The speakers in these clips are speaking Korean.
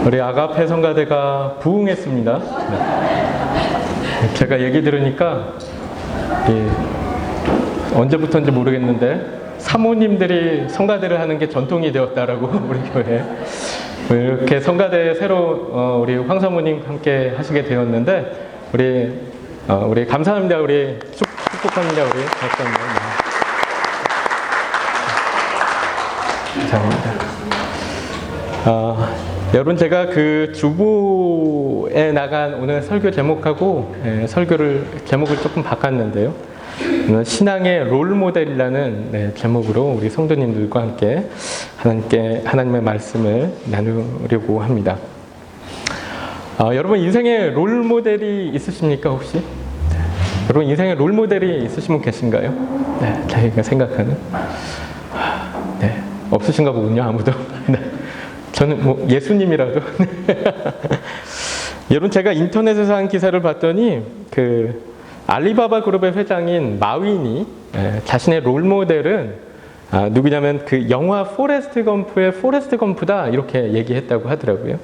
우리 아가페 성가대가 부흥했습니다. 네. 제가 얘기 들으니까 언제부터인지 모르겠는데 사모님들이 성가대를 하는 게 전통이 되었다라고 우리 교회 이렇게 성가대 새로 우리 황 사모님 함께 하시게 되었는데 우리 감사합니다. 우리 축복합니다. 우리 박사님. 감사합니다. 여러분, 제가 그 주보에 나간 오늘 설교 제목하고 제목을 조금 바꿨는데요. 신앙의 롤모델이라는 제목으로 우리 성도님들과 함께 하나님의 말씀을 나누려고 합니다. 여러분, 인생에 롤모델이 있으십니까, 혹시? 여러분, 인생에 롤모델이 있으신 분 계신가요? 네, 자기가 생각하는? 네, 없으신가 보군요, 아무도. 네. 저는 뭐 예수님이라도. 여러분, 제가 인터넷에서 한 기사를 봤더니 그 알리바바 그룹의 회장인 마윈이 자신의 롤모델은 누구냐면 그 영화 포레스트 검프의 포레스트 검프다 이렇게 얘기했다고 하더라고요.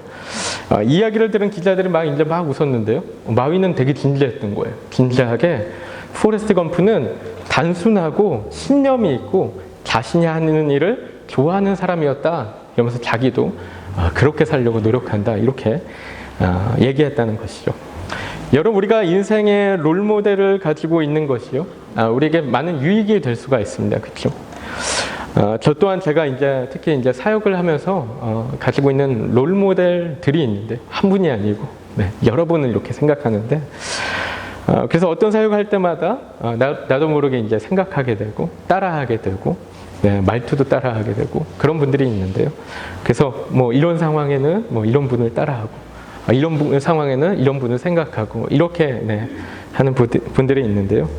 이야기를 들은 기자들이 막 웃었는데요. 마윈은 되게 진지했던 거예요. 진지하게 포레스트 검프는 단순하고 신념이 있고 자신이 하는 일을 좋아하는 사람이었다. 이러면서 자기도 그렇게 살려고 노력한다. 이렇게 얘기했다는 것이죠. 여러분, 우리가 인생의 롤모델을 가지고 있는 것이요. 우리에게 많은 유익이 될 수가 있습니다. 그렇죠? 저 또한 제가 특히 사역을 하면서 가지고 있는 롤모델들이 있는데 한 분이 아니고 여러 분을 이렇게 생각하는데 그래서 어떤 사역을 할 때마다 나도 모르게 생각하게 되고 따라하게 되고 말투도 따라하게 되고 그런 분들이 있는데요. 그래서 뭐 이런 상황에는 뭐 이런 분을 따라하고 이런 상황에는 이런 분을 생각하고 이렇게 하는 분들이 있는데요.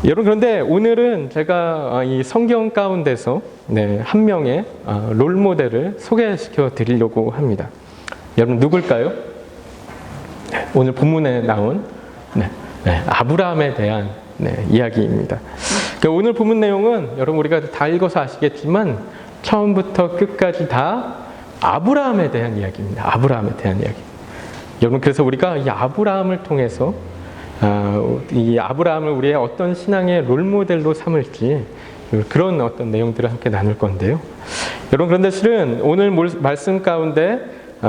여러분, 그런데 오늘은 제가 이 성경 가운데서 한 명의 롤모델을 소개시켜 드리려고 합니다. 여러분, 누굴까요? 오늘 본문에 나온 아브라함에 대한 이야기입니다. 오늘 본문 내용은 여러분 우리가 다 읽어서 아시겠지만 처음부터 끝까지 다 아브라함에 대한 이야기입니다. 아브라함에 대한 이야기. 여러분, 그래서 우리가 이 아브라함을 통해서 이 아브라함을 우리의 어떤 신앙의 롤모델로 삼을지 그런 어떤 내용들을 함께 나눌 건데요. 여러분, 그런데 실은 오늘 말씀 가운데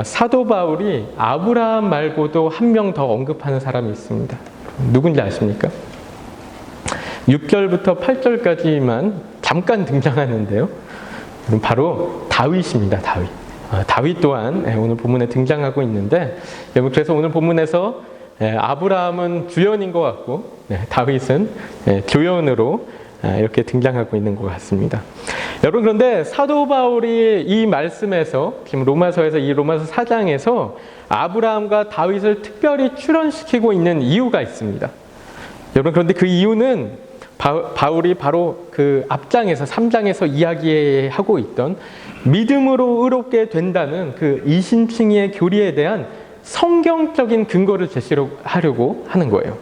사도 바울이 아브라함 말고도 한 명 더 언급하는 사람이 있습니다. 누군지 아십니까? 6절부터 8절까지만 잠깐 등장하는데요. 바로 다윗입니다. 다윗 또한 오늘 본문에 등장하고 있는데, 그래서 오늘 본문에서 아브라함은 주연인 것 같고 다윗은 조연으로 이렇게 등장하고 있는 것 같습니다. 여러분, 그런데 사도 바울이 이 말씀에서 지금 로마서에서 이 로마서 4장에서 아브라함과 다윗을 특별히 출연시키고 있는 이유가 있습니다. 여러분, 그런데 그 이유는 바울이 바로 그 앞장에서 3장에서 이야기하고 있던 믿음으로 의롭게 된다는 그 이신칭의의 교리에 대한 성경적인 근거를 제시하려고 하는 거예요.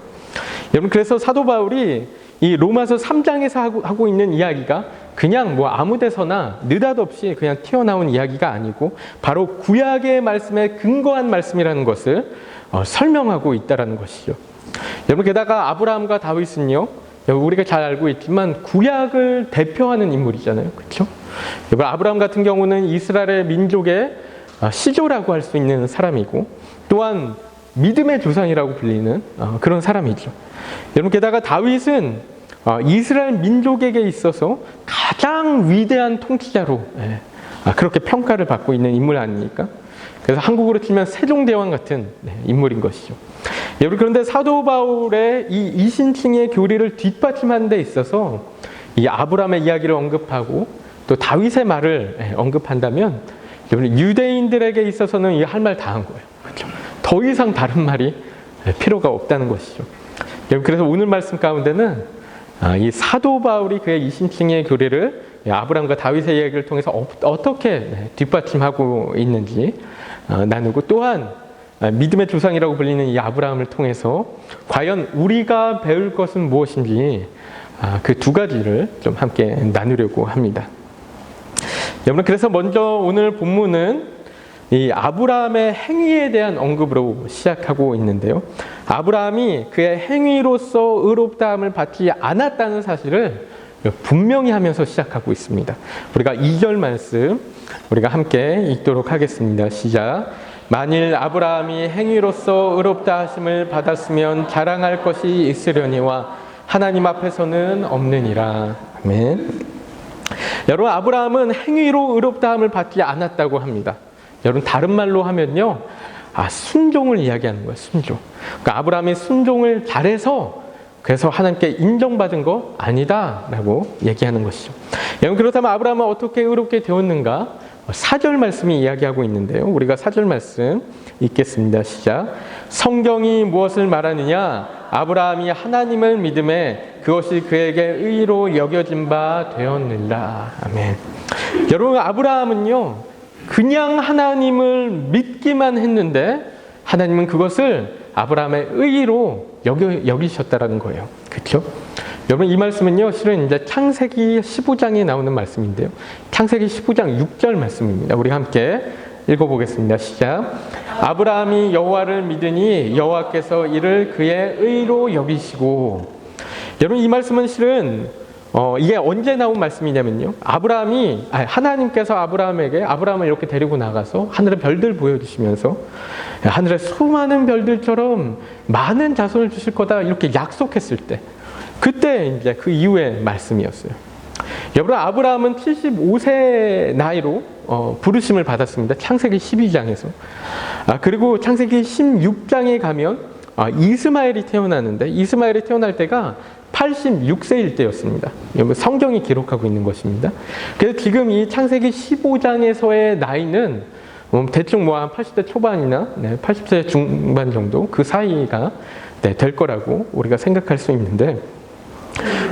여러분, 그래서 사도 바울이 이 로마서 3장에서 하고 있는 이야기가 그냥 뭐 아무 데서나 느닷없이 그냥 튀어나온 이야기가 아니고 바로 구약의 말씀에 근거한 말씀이라는 것을 설명하고 있다는 것이죠. 여러분, 게다가 아브라함과 다윗은요, 우리가 잘 알고 있지만 구약을 대표하는 인물이잖아요. 그렇죠? 아브라함 같은 경우는 이스라엘의 민족의 시조라고 할 수 있는 사람이고 또한 믿음의 조상이라고 불리는 그런 사람이죠. 여러분, 게다가 다윗은 이스라엘 민족에게 있어서 가장 위대한 통치자로 그렇게 평가를 받고 있는 인물 아닙니까? 그래서 한국으로 치면 세종대왕 같은 인물인 것이죠. 여러분, 그런데 사도 바울의 이 이신칭의 교리를 뒷받침하는 데 있어서 이 아브라함의 이야기를 언급하고 또 다윗의 말을 언급한다면 여러분, 유대인들에게 있어서는 할 말 다 한 거예요. 그렇죠? 더 이상 다른 말이 필요가 없다는 것이죠. 여러분, 그래서 오늘 말씀 가운데는 이 사도 바울이 그의 이신칭의 교리를 아브라함과 다윗의 이야기를 통해서 어떻게 뒷받침하고 있는지 나누고 또한 믿음의 조상이라고 불리는 이 아브라함을 통해서 과연 우리가 배울 것은 무엇인지 그 두 가지를 좀 함께 나누려고 합니다. 여러분, 그래서 먼저 오늘 본문은 이 아브라함의 행위에 대한 언급으로 시작하고 있는데요. 아브라함이 그의 행위로서 의롭다함을 받지 않았다는 사실을 분명히 하면서 시작하고 있습니다. 우리가 2절 말씀 우리가 함께 읽도록 하겠습니다. 시작. 만일 아브라함이 행위로서 의롭다 하심을 받았으면 자랑할 것이 있으려니와 하나님 앞에서는 없느니라. 아멘. 여러분, 아브라함은 행위로 의롭다함을 받지 않았다고 합니다. 여러분, 다른 말로 하면요, 순종을 이야기하는 거예요. 순종. 그러니까 아브라함이 순종을 잘해서 그래서 하나님께 인정받은 거 아니다라고 얘기하는 것이죠. 여러분, 그렇다면 아브라함은 어떻게 의롭게 되었는가? 4절 말씀이 이야기하고 있는데요. 우리가 4절 말씀 읽겠습니다. 시작. 성경이 무엇을 말하느냐? 아브라함이 하나님을 믿음에 그것이 그에게 의로 여겨진 바 되었느니라. 아멘. 여러분, 아브라함은요, 그냥 하나님을 믿기만 했는데 하나님은 그것을 아브라함의 의로 여기셨다라는 거예요. 그렇죠? 여러분, 이 말씀은요, 실은 이제 창세기 15장에 나오는 말씀인데요. 창세기 15장 6절 말씀입니다. 우리 함께 읽어보겠습니다. 시작. 아브라함이 여호와를 믿으니 여호와께서 이를 그의 의로 여기시고. 여러분, 이 말씀은 실은 이게 언제 나온 말씀이냐면요. 하나님께서 아브라함을 이렇게 데리고 나가서 하늘의 별들 보여주시면서 하늘의 수많은 별들처럼 많은 자손을 주실 거다 이렇게 약속했을 때, 그때 이제 그 이후의 말씀이었어요. 여러분, 아브라함은 75세 나이로 부르심을 받았습니다. 창세기 12장에서. 그리고 창세기 16장에 가면 이스마엘이 태어나는데, 이스마엘이 태어날 때가 86세일 때였습니다. 성경이 기록하고 있는 것입니다. 그래서 지금 이 창세기 15장에서의 나이는 대충 한 80대 초반이나 80세 중반 정도 그 사이가 될 거라고 우리가 생각할 수 있는데,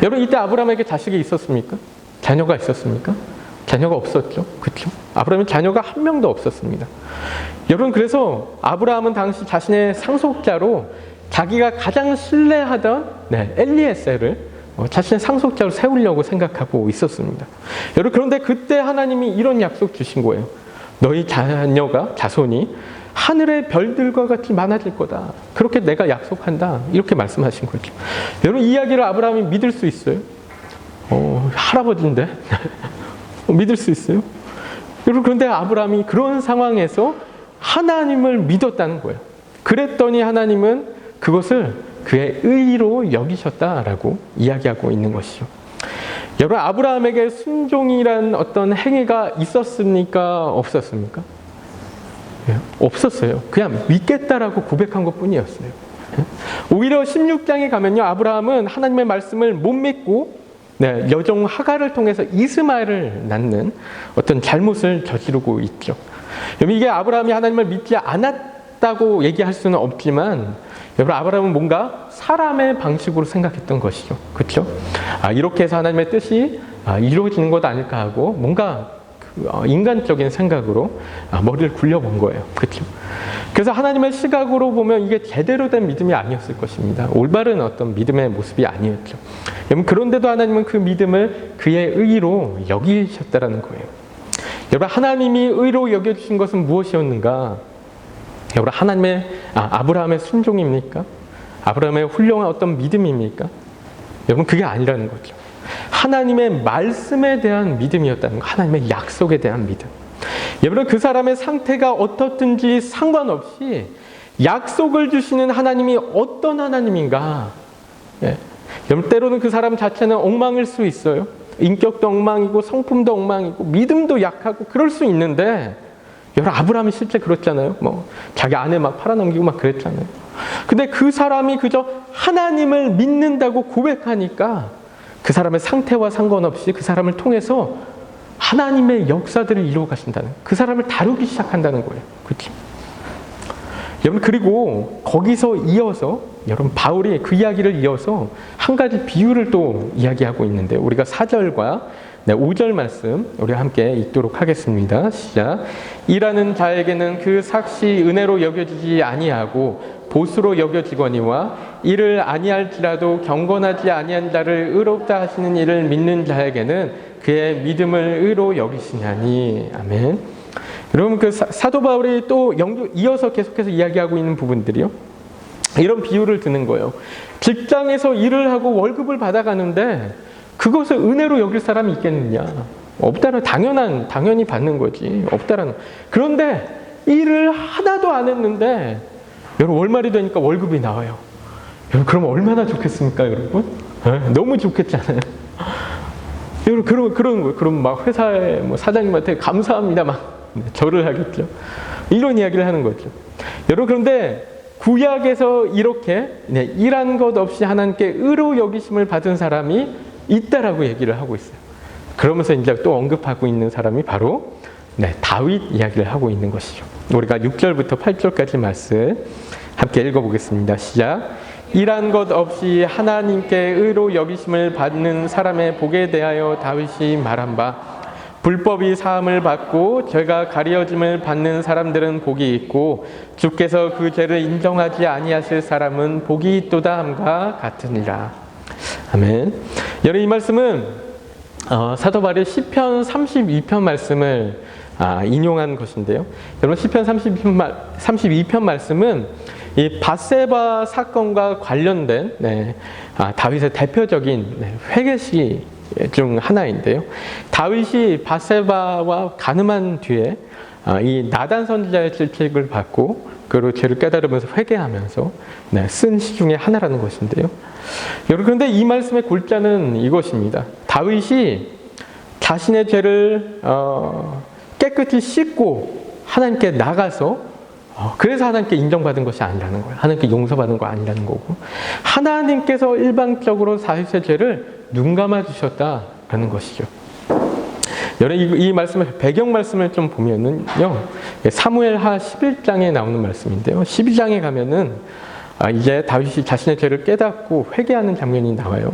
여러분, 이때 아브라함에게 자식이 있었습니까? 자녀가 있었습니까? 자녀가 없었죠. 그렇죠? 아브라함은 자녀가 한 명도 없었습니다. 여러분, 그래서 아브라함은 당시 자신의 상속자로 자기가 가장 신뢰하던 엘리에셀을 자신의 상속자로 세우려고 생각하고 있었습니다. 여러분, 그런데 그때 하나님이 이런 약속 주신 거예요. 너희 자손이 하늘의 별들과 같이 많아질 거다. 그렇게 내가 약속한다. 이렇게 말씀하신 거죠. 여러분, 이 이야기를 아브라함이 믿을 수 있어요? 할아버지인데 믿을 수 있어요? 여러분, 그런데 아브라함이 그런 상황에서 하나님을 믿었다는 거예요. 그랬더니 하나님은 그것을 그의 의로 여기셨다라고 이야기하고 있는 것이죠. 여러분, 아브라함에게 순종이란 어떤 행위가 있었습니까? 없었습니까? 없었어요. 그냥 믿겠다라고 고백한 것 뿐이었어요. 오히려 16장에 가면요, 아브라함은 하나님의 말씀을 못 믿고 여종 하갈을 통해서 이스마엘을 낳는 어떤 잘못을 저지르고 있죠. 이게 아브라함이 하나님을 믿지 않았다고 얘기할 수는 없지만, 여러분, 아브라함은 뭔가 사람의 방식으로 생각했던 것이죠. 그렇죠? 이렇게 해서 하나님의 뜻이 이루어지는 것 아닐까 하고 뭔가 인간적인 생각으로 머리를 굴려본 거예요. 그렇죠? 그래서 하나님의 시각으로 보면 이게 제대로 된 믿음이 아니었을 것입니다. 올바른 어떤 믿음의 모습이 아니었죠. 여러분, 그런데도 하나님은 그 믿음을 그의 의로 여기셨다라는 거예요. 여러분, 하나님이 의로 여겨주신 것은 무엇이었는가? 여러분, 아브라함의 순종입니까? 아브라함의 훌륭한 어떤 믿음입니까? 여러분, 그게 아니라는 거죠. 하나님의 말씀에 대한 믿음이었다는 거, 하나님의 약속에 대한 믿음. 여러분, 그 사람의 상태가 어떻든지 상관없이 약속을 주시는 하나님이 어떤 하나님인가? 여러분, 때로는 그 사람 자체는 엉망일 수 있어요. 인격도 엉망이고 성품도 엉망이고 믿음도 약하고 그럴 수 있는데, 여러분, 아브라함이 실제 그렇잖아요. 자기 아내 막 팔아넘기고 막 그랬잖아요. 근데 그 사람이 그저 하나님을 믿는다고 고백하니까 그 사람의 상태와 상관없이 그 사람을 통해서 하나님의 역사들을 이루어 가신다는, 그 사람을 다루기 시작한다는 거예요. 그렇죠? 여러분, 그리고 거기서 이어서 여러분, 바울이 그 이야기를 이어서 한 가지 비유를 또 이야기하고 있는데, 우리가 4절과 5절 말씀 우리 함께 읽도록 하겠습니다. 시작. 일하는 자에게는 그 삭시 은혜로 여겨지지 아니하고 보수로 여겨지거니와 이를 아니할지라도 경건하지 아니한 자를 의롭다 하시는 이를 믿는 자에게는 그의 믿음을 의로 여기시냐니. 아멘. 여러분 그 사도 바울이 또 이어서 계속해서 이야기하고 있는 부분들이요. 이런 비유를 드는 거예요. 직장에서 일을 하고 월급을 받아가는데 그것을 은혜로 여길 사람이 있겠느냐? 없다는 당연히 받는 거지. 없다라는. 그런데 일을 하나도 안 했는데 여러분 월말이 되니까 월급이 나와요. 여러분 그럼 얼마나 좋겠습니까, 여러분? 너무 좋겠잖아요. 여러분 그런 거예요. 그럼 막 회사에 뭐 사장님한테 감사합니다 막 절을 하겠죠. 이런 이야기를 하는 거죠. 여러분 그런데 구약에서 이렇게 일한 것 없이 하나님께 의로 여기심을 받은 사람이 있다라고 얘기를 하고 있어요. 그러면서 이제 또 언급하고 있는 사람이 바로 다윗 이야기를 하고 있는 것이죠. 우리가 6절부터 8절까지 말씀 함께 읽어보겠습니다. 시작. 일한 것 없이 하나님께 의로 여기심을 받는 사람의 복에 대하여 다윗이 말한 바 불법이 사함을 받고 죄가 가려짐을 받는 사람들은 복이 있고 주께서 그 죄를 인정하지 아니하실 사람은 복이 있도다 함과 같으니라. 아멘. 여러분 이 말씀은 사도 바울의 시편 32편 말씀을 인용한 것인데요. 여러분 시편 32편 말씀은 이 밧세바 사건과 관련된 다윗의 대표적인 회개시 중 하나인데요. 다윗이 밧세바와 간음한 뒤에 이 나단 선지자의 질책을 받고 그리고 죄를 깨달으면서 회개하면서 쓴 시 중에 하나라는 것인데요. 여러분 그런데 이 말씀의 골자는 이것입니다. 다윗이 자신의 죄를 깨끗이 씻고 하나님께 나가서 그래서 하나님께 인정받은 것이 아니라는 거예요. 하나님께 용서받은 거 아니라는 거고 하나님께서 일방적으로 다윗의 죄를 눈감아 주셨다라는 것이죠. 여러분 이 말씀을 배경 말씀을 좀 보면은요. 사무엘하 11장에 나오는 말씀인데요. 12장에 가면은 이제 다윗이 자신의 죄를 깨닫고 회개하는 장면이 나와요.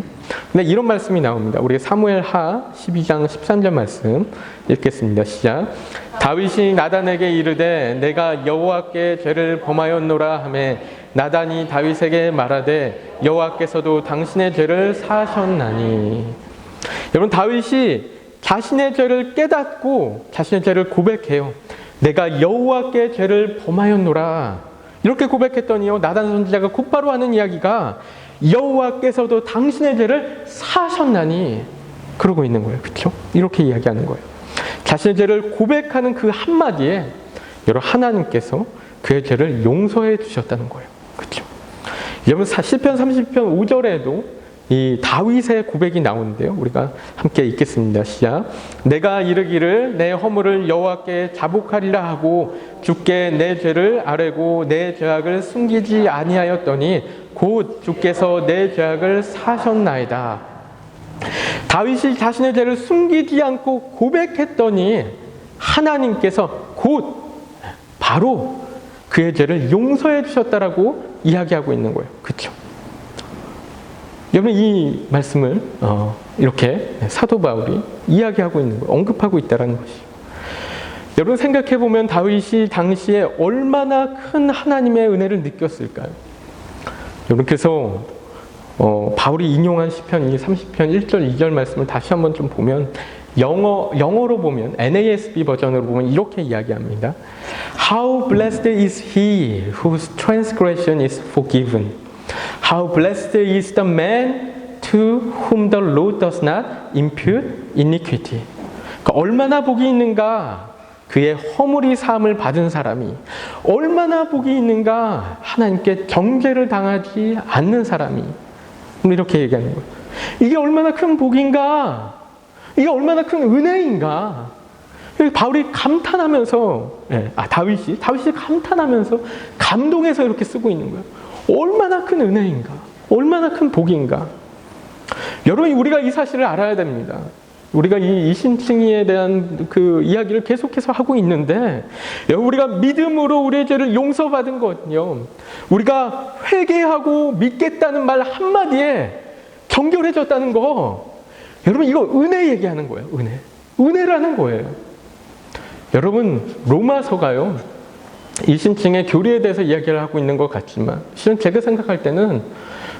근데 이런 말씀이 나옵니다. 우리 사무엘하 12장 13절 말씀 읽겠습니다. 시작. 다윗이 나단에게 이르되 내가 여호와께 죄를 범하였노라 하매 나단이 다윗에게 말하되 여호와께서도 당신의 죄를 사하셨나니. 여러분 다윗이 자신의 죄를 깨닫고 자신의 죄를 고백해요. 내가 여호와께 죄를 범하였노라. 이렇게 고백했더니요. 나단 선지자가 곧바로 하는 이야기가 여호와께서도 당신의 죄를 사하셨나니 그러고 있는 거예요. 그렇죠? 이렇게 이야기하는 거예요. 자신의 죄를 고백하는 그 한마디에 여러분 하나님께서 그의 죄를 용서해 주셨다는 거예요. 그렇죠? 여러분 시편 30편 5절에도 이 다윗의 고백이 나오는데요. 우리가 함께 읽겠습니다. 시작. 내가 이르기를 내 허물을 여호와께 자복하리라 하고 주께 내 죄를 아뢰고 내 죄악을 숨기지 아니하였더니 곧 주께서 내 죄악을 사하셨나이다. 다윗이 자신의 죄를 숨기지 않고 고백했더니 하나님께서 곧 바로 그의 죄를 용서해 주셨다라고 이야기하고 있는 거예요. 그렇죠? 여러분 이 말씀을 이렇게 사도 바울이 이야기하고 있는 거예요. 언급하고 있다는 것이죠. 여러분 생각해 보면 다윗이 당시에 얼마나 큰 하나님의 은혜를 느꼈을까요? 여러분 그래서 바울이 인용한 시편 30편 1절 2절 말씀을 다시 한번 좀 보면 영어로 보면 NASB 버전으로 보면 이렇게 이야기합니다. How blessed is he whose transgression is forgiven. How blessed is the man to whom the Lord does not impute iniquity. 그러니까 얼마나 복이 있는가 그의 허물이 사함을 받은 사람이 얼마나 복이 있는가 하나님께 정죄를 당하지 않는 사람이 이렇게 얘기하는 거예요. 이게 얼마나 큰 복인가 이게 얼마나 큰 은혜인가 바울이 감탄하면서 다윗이 감탄하면서 감동해서 이렇게 쓰고 있는 거예요. 얼마나 큰 은혜인가 얼마나 큰 복인가. 여러분 우리가 이 사실을 알아야 됩니다. 우리가 이 이신칭의에 대한 그 이야기를 계속해서 하고 있는데 우리가 믿음으로 우리의 죄를 용서받은 거는요. 우리가 회개하고 믿겠다는 말 한마디에 정결해졌다는 거. 여러분 이거 은혜 얘기하는 거예요. 은혜라는 거예요. 여러분 로마서가요. 이신칭의 교리에 대해서 이야기를 하고 있는 것 같지만 실은 제가 생각할 때는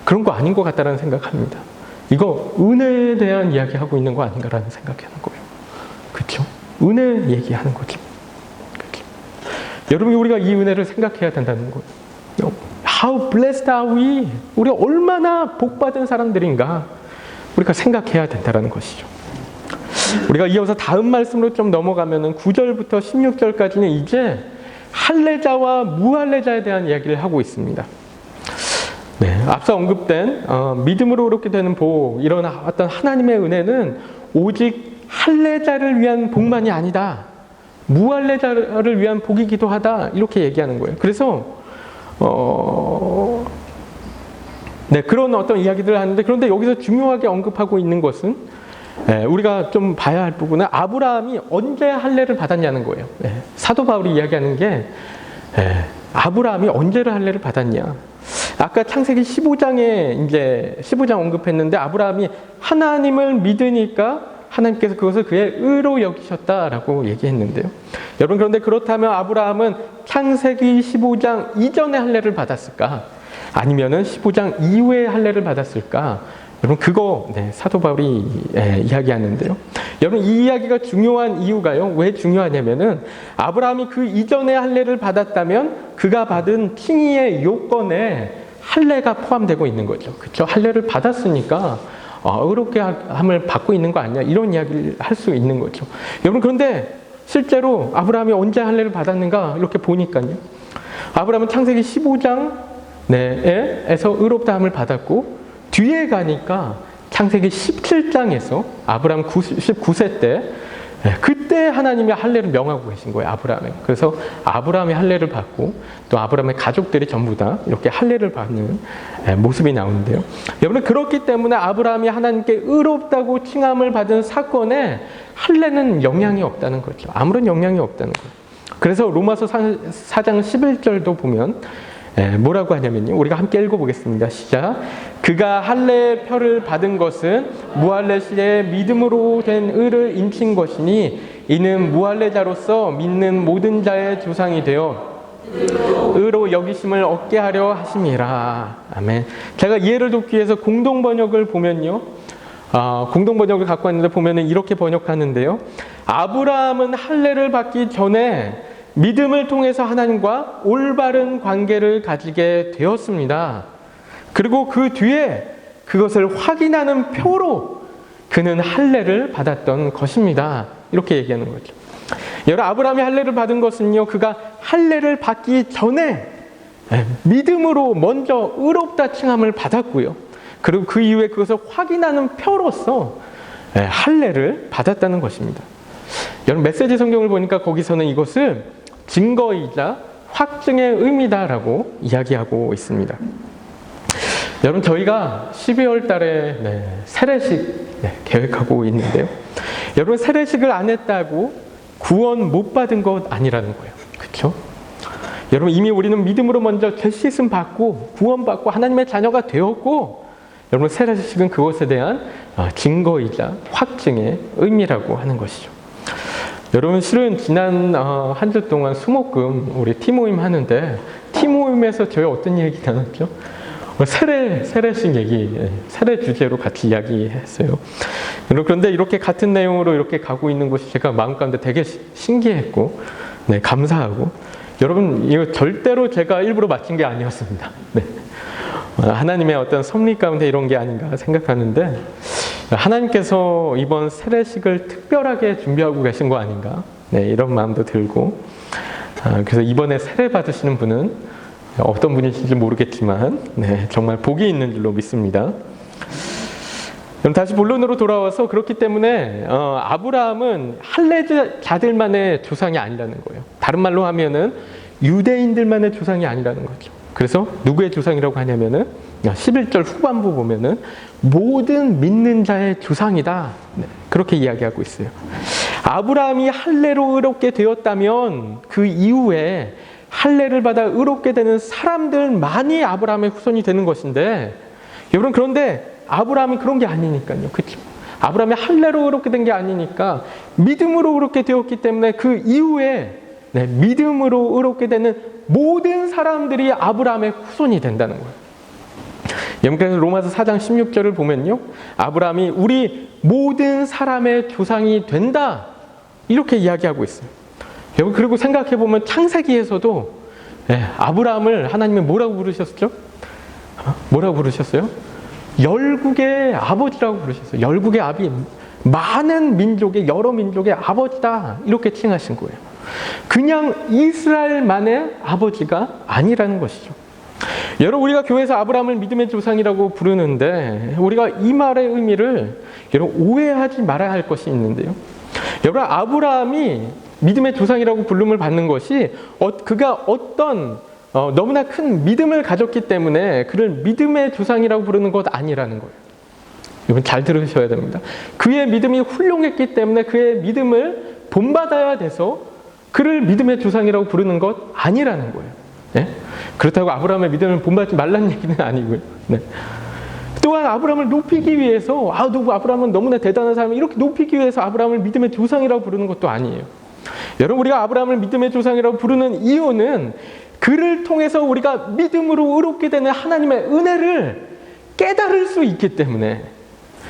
그런 거 아닌 것 같다는 생각합니다. 이거 은혜에 대한 이야기하고 있는 거 아닌가라는 생각하는 거예요. 그렇죠? 은혜 얘기하는 거죠. 여러분, 우리가 이 은혜를 생각해야 된다는 거예요. How blessed are we? 우리가 얼마나 복받은 사람들인가 우리가 생각해야 된다는 것이죠. 우리가 이어서 다음 말씀으로 좀 넘어가면은 9절부터 16절까지는 이제 할례자와 무할례자에 대한 이야기를 하고 있습니다. 네, 앞서 언급된 믿음으로 그렇게 되는 복, 이런 어떤 하나님의 은혜는 오직 할례자를 위한 복만이 아니다. 무할례자를 위한 복이기도 하다. 이렇게 얘기하는 거예요. 그래서 네, 그런 어떤 이야기들을 하는데, 그런데 여기서 중요하게 언급하고 있는 것은 우리가 좀 봐야 할 부분은 아브라함이 언제 할례를 받았냐는 거예요. 사도 바울이 이야기하는 게 아브라함이 언제를 할례를 받았냐. 아까 창세기 15장에 이제 15장 언급했는데 아브라함이 하나님을 믿으니까 하나님께서 그것을 그의 의로 여기셨다라고 얘기했는데요. 여러분, 그런데 그렇다면 아브라함은 창세기 15장 이전에 할례를 받았을까? 아니면은 15장 이후에 할례를 받았을까? 여러분, 그거 사도 바울이 이야기하는데요. 여러분, 이 이야기가 중요한 이유가요. 왜 중요하냐면은 아브라함이 그 이전에 할례를 받았다면 그가 받은 칭의의 요건에 할례가 포함되고 있는 거죠. 그렇죠? 할례를 받았으니까 의롭게 함을 받고 있는 거 아니냐, 이런 이야기를 할 수 있는 거죠. 여러분, 그런데 실제로 아브라함이 언제 할례를 받았는가 이렇게 보니까요. 아브라함은 창세기 15장에서 의롭다 함을 받았고, 뒤에 가니까 창세기 17장에서 아브라함 99세 때 그때 하나님이 할례를 명하고 계신 거예요, 아브라함에. 그래서 아브라함이 할례를 받고 또 아브라함의 가족들이 전부 다 이렇게 할례를 받는 모습이 나오는데요. 여러분, 그렇기 때문에 아브라함이 하나님께 의롭다고 칭함을 받은 사건에 할례는 영향이 없다는 거죠. 아무런 영향이 없다는 거예요. 그래서 로마서 4장 11절도 보면 뭐라고 하냐면요. 우리가 함께 읽어보겠습니다. 시작. 그가 할례의 표를 받은 것은 무할례 시에 믿음으로 된 의를 인친 것이니 이는 무할례자로서 믿는 모든 자의 조상이 되어 의로 여기심을 얻게 하려 하심이라. 아멘. 제가 이해를 돕기 위해서 공동번역을 보면요. 공동번역을 갖고 왔는데 보면은 이렇게 번역하는데요. 아브라함은 할례를 받기 전에 믿음을 통해서 하나님과 올바른 관계를 가지게 되었습니다. 그리고 그 뒤에 그것을 확인하는 표로 그는 할례를 받았던 것입니다. 이렇게 얘기하는 거죠. 여러분, 아브라함이 할례를 받은 것은요, 그가 할례를 받기 전에 믿음으로 먼저 의롭다 칭함을 받았고요. 그리고 그 이후에 그것을 확인하는 표로서 할례를 받았다는 것입니다. 여러분, 메시지 성경을 보니까 거기서는 이것을 증거이자 확증의 의미다라고 이야기하고 있습니다. 여러분, 저희가 12월 달에 세례식 계획하고 있는데요. 여러분, 세례식을 안 했다고 구원 못 받은 것 아니라는 거예요. 그렇죠? 여러분, 이미 우리는 믿음으로 먼저 죄 씻음 받고 구원받고 하나님의 자녀가 되었고, 여러분, 세례식은 그것에 대한 증거이자 확증의 의미라고 하는 것이죠. 여러분, 실은 지난 한 주 동안 수목금 우리 팀모임 하는데 팀모임에서 저희 어떤 얘기 나눴죠? 세례식 얘기, 세례 주제로 같이 이야기했어요. 그런데 이렇게 같은 내용으로 이렇게 가고 있는 것이 제가 마음 가운데 되게 신기했고, 감사하고, 여러분, 이거 절대로 제가 일부러 맞힌 게 아니었습니다. 하나님의 어떤 섭리 가운데 이런 게 아닌가 생각하는데, 하나님께서 이번 세례식을 특별하게 준비하고 계신 거 아닌가, 이런 마음도 들고, 그래서 이번에 세례 받으시는 분은 어떤 분이신지 모르겠지만 정말 복이 있는 줄로 믿습니다. 그럼 다시 본론으로 돌아와서, 그렇기 때문에 아브라함은 할례자들만의 조상이 아니라는 거예요. 다른 말로 하면은 유대인들만의 조상이 아니라는 거죠. 그래서 누구의 조상이라고 하냐면은 11절 후반부 보면은 모든 믿는 자의 조상이다. 그렇게 이야기하고 있어요. 아브라함이 할례로 의롭게 되었다면 그 이후에 할례를 받아 의롭게 되는 사람들만이 아브라함의 후손이 되는 것인데, 여러분, 그런데 아브라함이 그런 게 아니니까요. 그렇죠? 아브라함이 할례로 의롭게 된 게 아니니까 믿음으로 의롭게 되었기 때문에 그 이후에 믿음으로 의롭게 되는 모든 사람들이 아브라함의 후손이 된다는 거예요. 그래서 로마서 4장 16절을 보면요, 아브라함이 우리 모든 사람의 조상이 된다, 이렇게 이야기하고 있어요. 여러분 그리고 생각해 보면 창세기에서도 아브라함을 하나님이 뭐라고 부르셨죠? 뭐라고 부르셨어요? 열국의 아버지라고 부르셨어요. 열국의 아비, 많은 민족의 여러 민족의 아버지다 이렇게 칭하신 거예요. 그냥 이스라엘만의 아버지가 아니라는 것이죠. 여러분 우리가 교회에서 아브라함을 믿음의 조상이라고 부르는데 우리가 이 말의 의미를 여러분 오해하지 말아야 할 것이 있는데요. 여러분 아브라함이 믿음의 조상이라고 부름을 받는 것이 그가 어떤 너무나 큰 믿음을 가졌기 때문에 그를 믿음의 조상이라고 부르는 것 아니라는 거예요. 여러분 잘 들으셔야 됩니다. 그의 믿음이 훌륭했기 때문에 그의 믿음을 본받아야 돼서 그를 믿음의 조상이라고 부르는 것 아니라는 거예요. 네? 그렇다고 아브라함의 믿음을 본받지 말라는 얘기는 아니고요. 네. 또한 아브라함을 높이기 위해서 아브라함은 너무나 대단한 사람 이렇게 높이기 위해서 아브라함을 믿음의 조상이라고 부르는 것도 아니에요. 여러분 우리가 아브라함을 믿음의 조상이라고 부르는 이유는 그를 통해서 우리가 믿음으로 의롭게 되는 하나님의 은혜를 깨달을 수 있기 때문에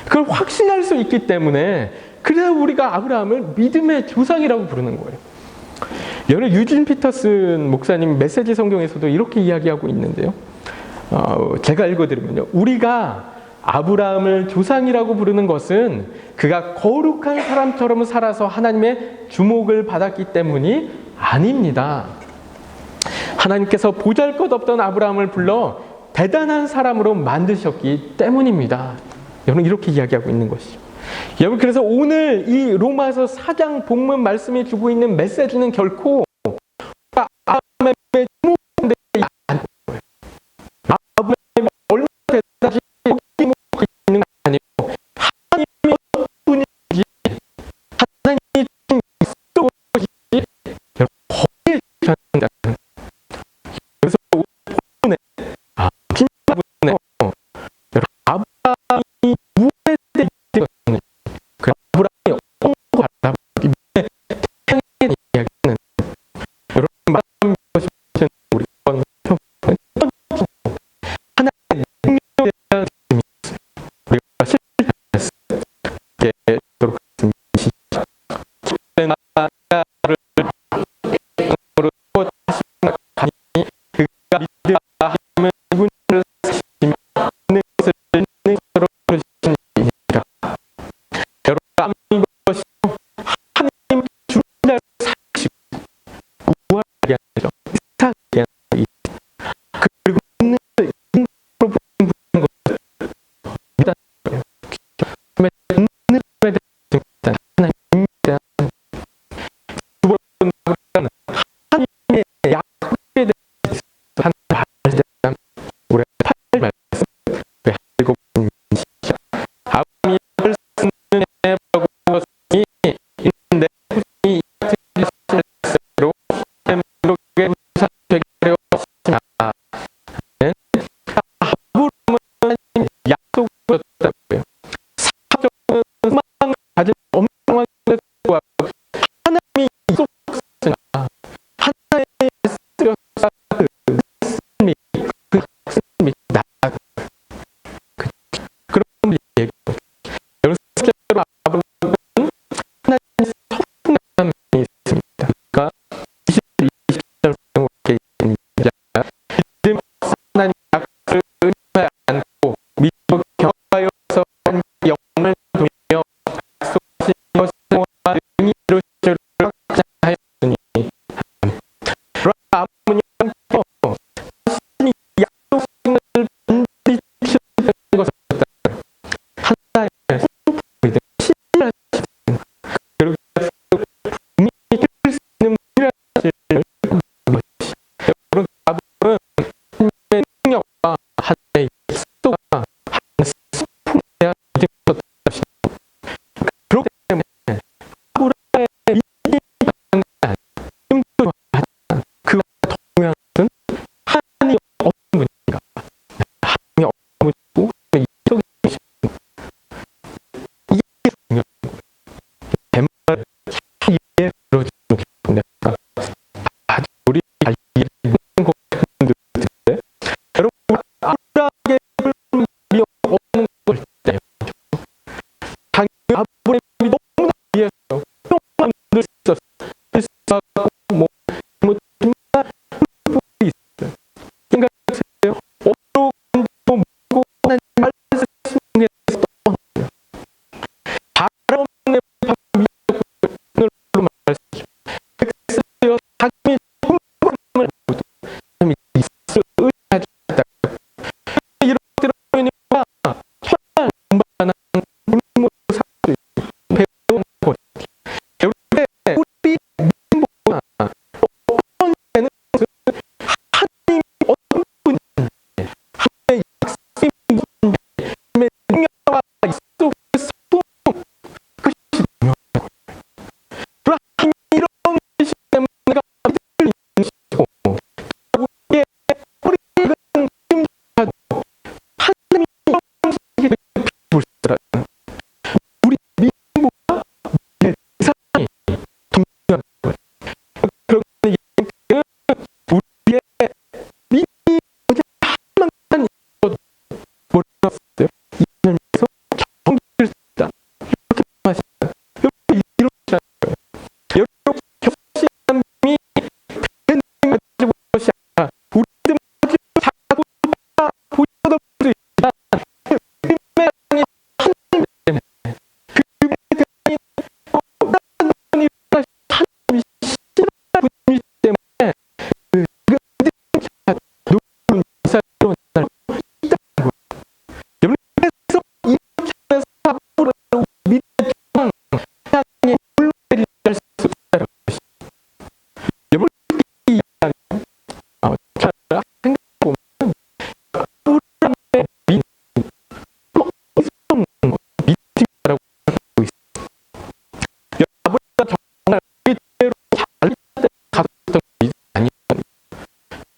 그걸 확신할 수 있기 때문에 그래서 우리가 아브라함을 믿음의 조상이라고 부르는 거예요. 여러분 유진 피터슨 목사님 메시지 성경에서도 이렇게 이야기하고 있는데요. 제가 읽어드리면요. 우리가 아브라함을 조상이라고 부르는 것은 그가 거룩한 사람처럼 살아서 하나님의 주목을 받았기 때문이 아닙니다. 하나님께서 보잘것없던 아브라함을 불러 대단한 사람으로 만드셨기 때문입니다. 여러분 이렇게 이야기하고 있는 것이죠. 여러분 그래서 오늘 이 로마서 4장 본문 말씀이 주고 있는 메시지는 결코 아브라함의 주목받는 데 아닌 거예요. 아브라함이 얼마나 대단한지 여기 묻고 있는 게 아니고 하나님이 어떤 분인지 하나님이 좀 있어 보시지 거기에 주셨다는 그래서 오늘 본문에 진짜 본문에 아브라함이 무엇에 대해 그 아브라함이 어떤 걸 알아보기 위해 태양의 이야기는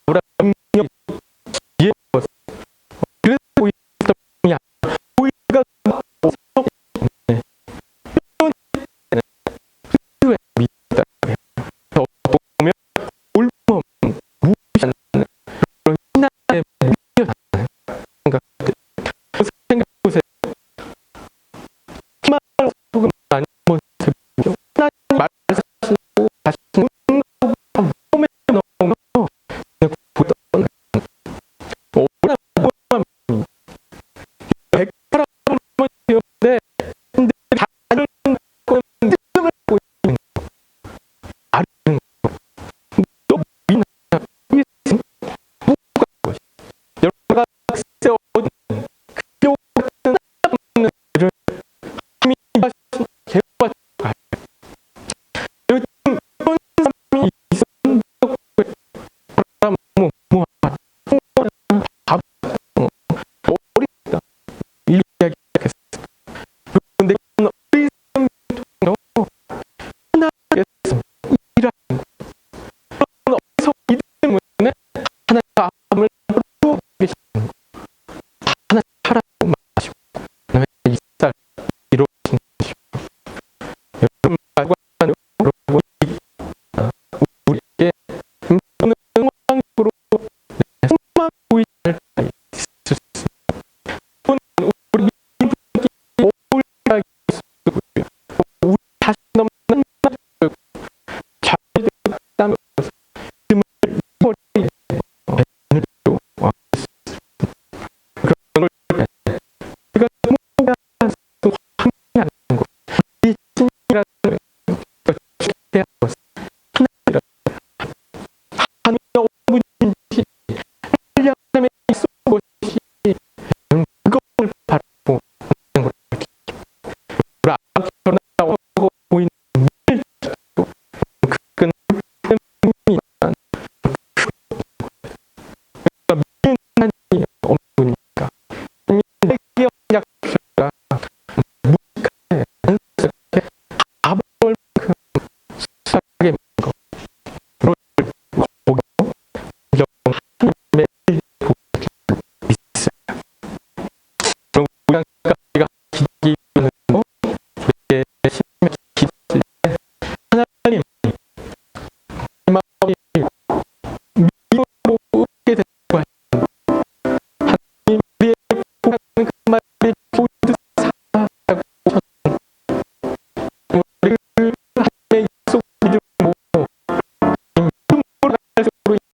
아브라함